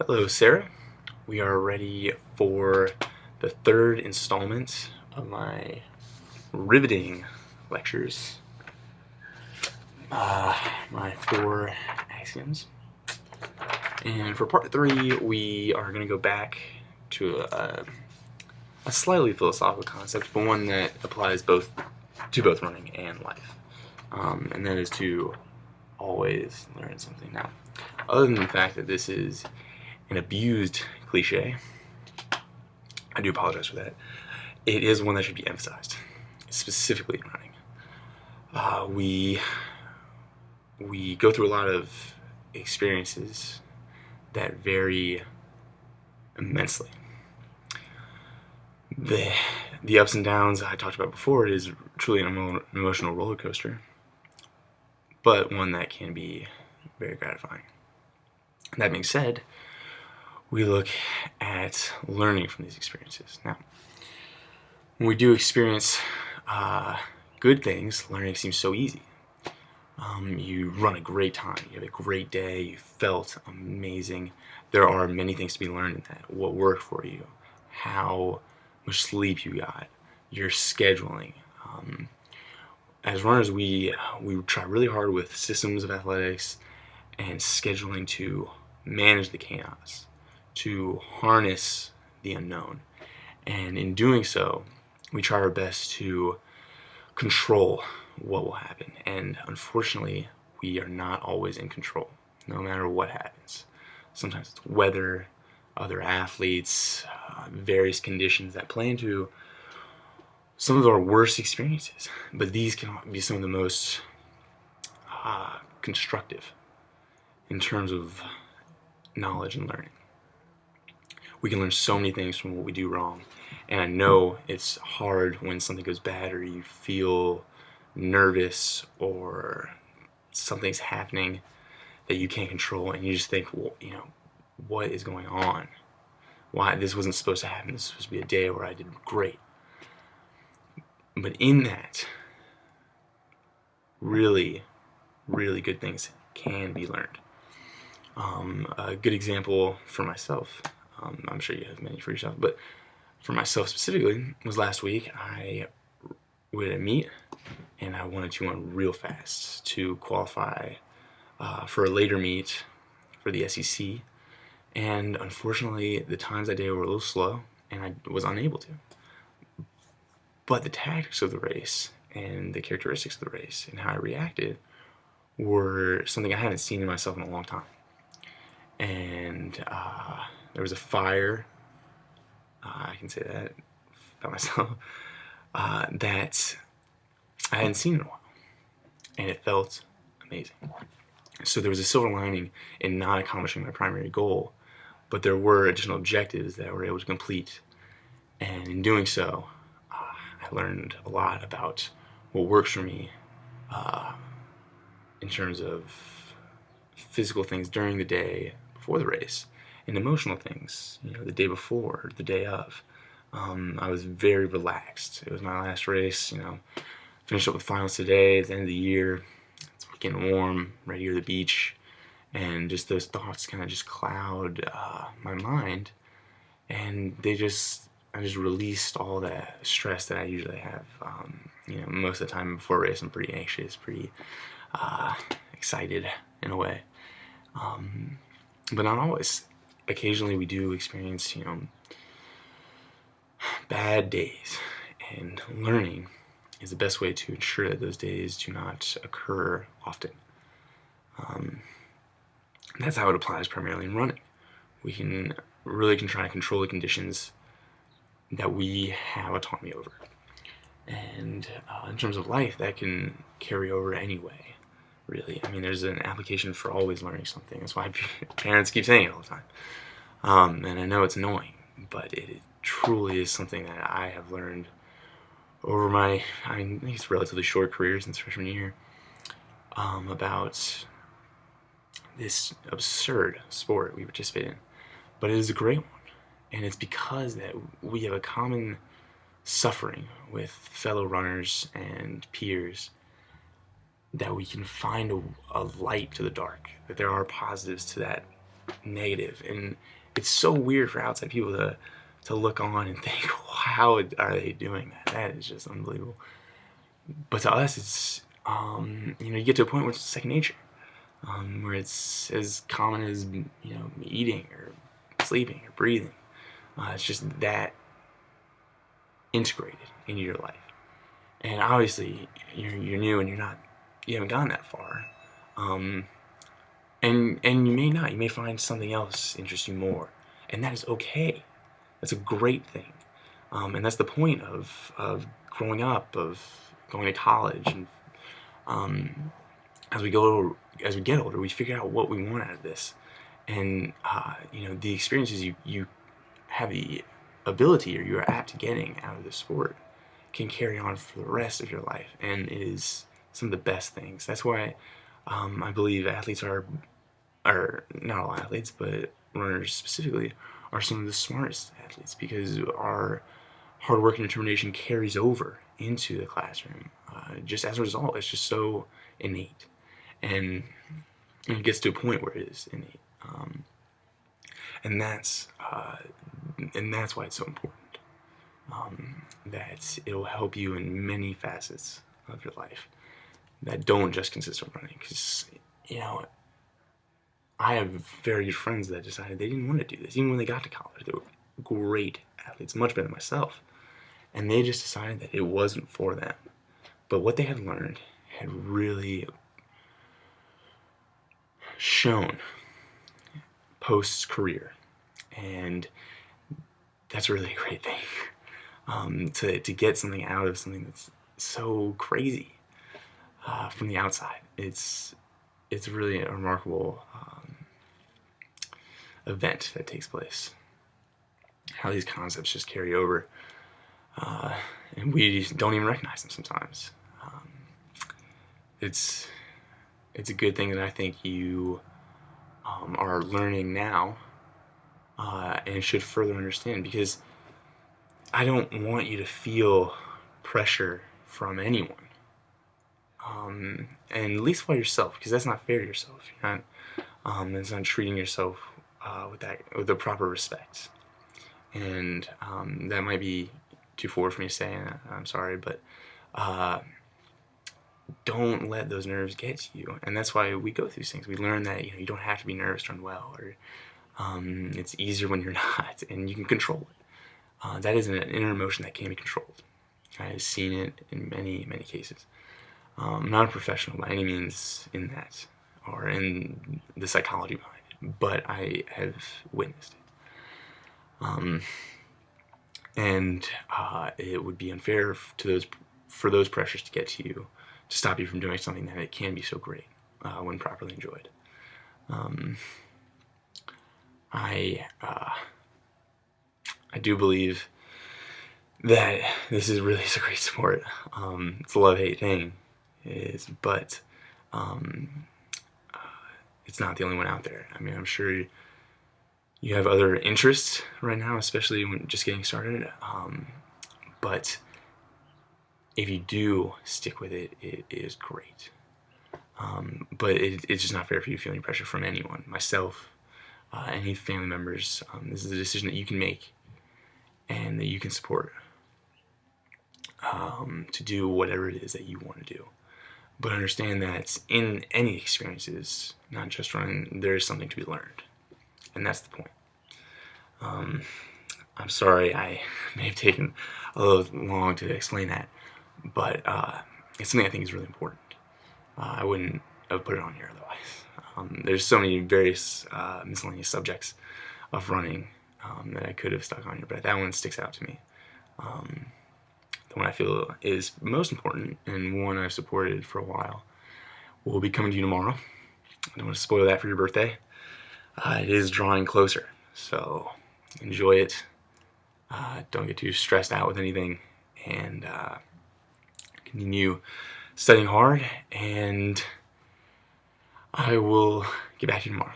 Hello, Sarah. We are ready for the third installment of my riveting lectures, my four axioms. And for part three, we are going to go back to a slightly philosophical concept, but one that applies to both running and life. And that is to always learn something. Now, other than the fact that this is an abused cliche, I do apologize for that. It is one that should be emphasized, specifically in running. We go through a lot of experiences that vary immensely. The ups and downs I talked about before, it is truly an emotional roller coaster, but one that can be very gratifying. That being said, we look at learning from these experiences. Now, when we do experience good things, learning seems so easy. You run a great time, you have a great day, you felt amazing. There are many things to be learned in that. What worked for you, how much sleep you got, your scheduling. As runners, we try really hard with systems of athletics and scheduling to manage the chaos, to harness the unknown. And in doing so, we try our best to control what will happen. And unfortunately, we are not always in control, no matter what happens. Sometimes it's weather, other athletes, various conditions that play into some of our worst experiences. But these can be some of the most constructive in terms of knowledge and learning. We can learn so many things from what we do wrong. And I know it's hard when something goes bad or you feel nervous or something's happening that you can't control, and you just think, well, what is going on? Why this wasn't supposed to happen? This was supposed to be a day where I did great. But in that, really, really good things can be learned. A good example for myself, I'm sure you have many for yourself, but for myself specifically, was last week. We had a meet, and I wanted to run real fast to qualify for a later meet for the SEC. And unfortunately, the times I did were a little slow, and I was unable to. But the tactics of the race and the characteristics of the race and how I reacted were something I hadn't seen in myself in a long time. And there was a fire, I can say that about myself, that I hadn't seen in a while. And it felt amazing. So there was a silver lining in not accomplishing my primary goal, but there were additional objectives that I were able to complete. And in doing so, I learned a lot about what works for me in terms of physical things during the day before the race, and emotional things, the day before, the day of. I was very relaxed. It was my last race, finished up with finals today at the end of the year. It's getting warm, ready to go to the beach, and just those thoughts kind of just cloud my mind, and I just released all that stress that I usually have. Most of the time before a race, I'm pretty anxious, pretty excited in a way, but not always. Occasionally we do experience, bad days, and learning is the best way to ensure that those days do not occur often. That's how it applies primarily in running. We can try to control the conditions that we have autonomy over. And in terms of life, that can carry over anyway, really. I mean, there's an application for always learning something. That's why parents keep saying it all the time. And I know it's annoying, but it truly is something that I have learned over I think it's a relatively short career since freshman year, about this absurd sport we participate in. But it is a great one. And it's because that we have a common suffering with fellow runners and peers, that we can find a light to the dark, that there are positives to that negative, and it's so weird for outside people to look on and think, how are they doing that? That is just unbelievable. But to us, it's you get to a point where it's second nature, where it's as common as eating or sleeping or breathing. It's just that integrated into your life. And obviously, you're new and you haven't gone that far. And you may not. You may find something else interest you more, and that is okay. That's a great thing, and that's the point of growing up, of going to college, and as we get older, we figure out what we want out of this, and the experiences you have the ability or you're apt to getting out of the sport can carry on for the rest of your life, and it is some of the best things. That's why I believe athletes are not all athletes, but runners specifically are some of the smartest athletes, because our hard work and determination carries over into the classroom. Just as a result, it's just so innate, and it gets to a point where it is innate, and that's why it's so important. That it'll help you in many facets of your life that don't just consist of running. Because I have very good friends that decided they didn't want to do this, even when they got to college. They were great athletes, much better than myself, and they just decided that it wasn't for them. But what they had learned had really shown post-career, and that's really a great thing. To get something out of something that's so crazy from the outside, it's really a remarkable event that takes place. How these concepts just carry over, and we don't even recognize them sometimes. It's a good thing that I think you are learning now, and should further understand, because I don't want you to feel pressure from anyone, and at least by yourself, because that's not fair to yourself. You're not, it's not treating yourself with the proper respect, and that might be too forward for me to say. I'm sorry, but don't let those nerves get to you, and that's why we go through things. We learn that you don't have to be nervous to run well, or it's easier when you're not, and you can control it. That is an inner emotion that can be controlled. I have seen it in many, many cases. I'm not a professional by any means in that, or in the psychology behind it, but I have witnessed it. And it would be unfair for those pressures to get to you, to stop you from doing something that it can be so great when properly enjoyed. I do believe that this is really a great sport. It's a love-hate thing, but it's not the only one out there. I mean, I'm sure you have other interests right now, especially when just getting started. But if you do stick with it, it is great. But it's just not fair for you to feel any pressure from anyone, myself, any family members. This is a decision that you can make and that you can support, to do whatever it is that you want to do. But understand that in any experiences, not just running, there is something to be learned. And that's the point. I'm sorry I may have taken a little long to explain that, but it's something I think is really important. I wouldn't have put it on here otherwise. There's so many various miscellaneous subjects of running that I could have stuck on here, but that one sticks out to me. The one I feel is most important, and one I've supported for a while, will be coming to you tomorrow. I don't want to spoil that for your birthday. It is drawing closer, so enjoy it. Don't get too stressed out with anything, and continue studying hard, and I will get back to you tomorrow.